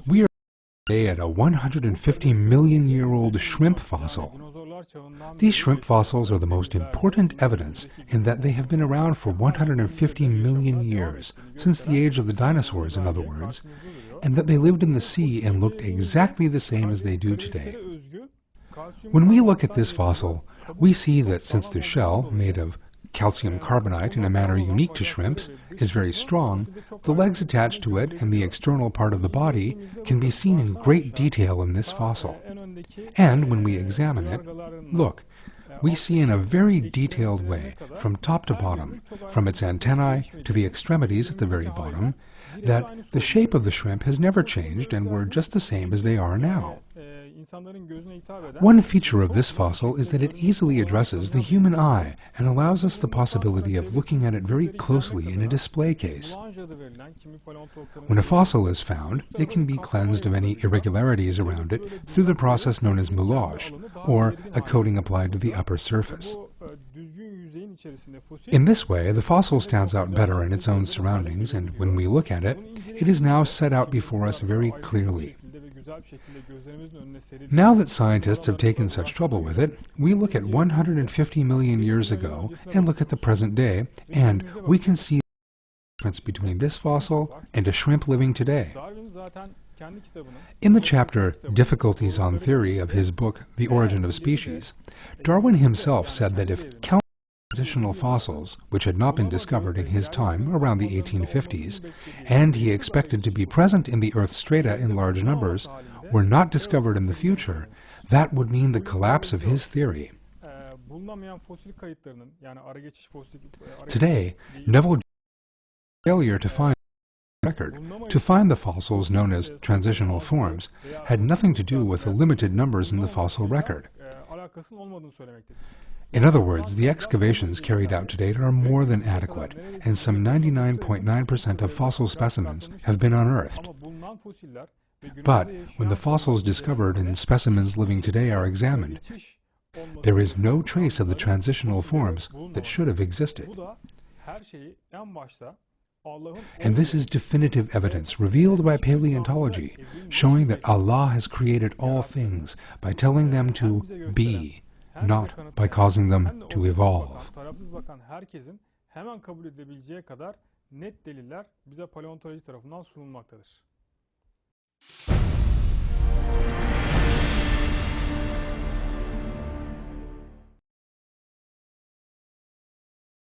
We are today at a 150 million year old shrimp fossil. These shrimp fossils are the most important evidence in that they have been around for 150 million years, since the age of the dinosaurs in other words, and that they lived in the sea and looked exactly the same as they do today. When we look at this fossil, we see that since the shell, made of calcium carbonate in a manner unique to shrimps, is very strong, the legs attached to it and the external part of the body can be seen in great detail in this fossil. And when we examine it, look, we see in a very detailed way, from top to bottom, from its antennae to the extremities at the very bottom, that the shape of the shrimp has never changed and were just the same as they are now. One feature of this fossil is that it easily addresses the human eye and allows us the possibility of looking at it very closely in a display case. When a fossil is found, it can be cleansed of any irregularities around it through the process known as moulage, or a coating applied to the upper surface. In this way, the fossil stands out better in its own surroundings, and when we look at it, it is now set out before us very clearly. Now that scientists have taken such trouble with it, we look at 150 million years ago and look at the present day, and we can see the difference between this fossil and a shrimp living today. In the chapter Difficulties on Theory of his book The Origin of Species, Darwin himself said that if countless transitional fossils, which had not been discovered in his time around the 1850s, and he expected to be present in the Earth's strata in large numbers, were not discovered in the future, that would mean the collapse of his theory. Today, Neville's failure to find the fossils known as transitional forms had nothing to do with the limited numbers in the fossil record. In other words, the excavations carried out to date are more than adequate, and some 99.9% of fossil specimens have been unearthed. But when the fossils discovered and specimens living today are examined, there is no trace of the transitional forms that should have existed. And this is definitive evidence revealed by paleontology, showing that Allah has created all things by telling them to be, not by causing them to evolve. Hemen kabul edebileceği kadar net deliller bize paleontoloji tarafından sunulmaktadır.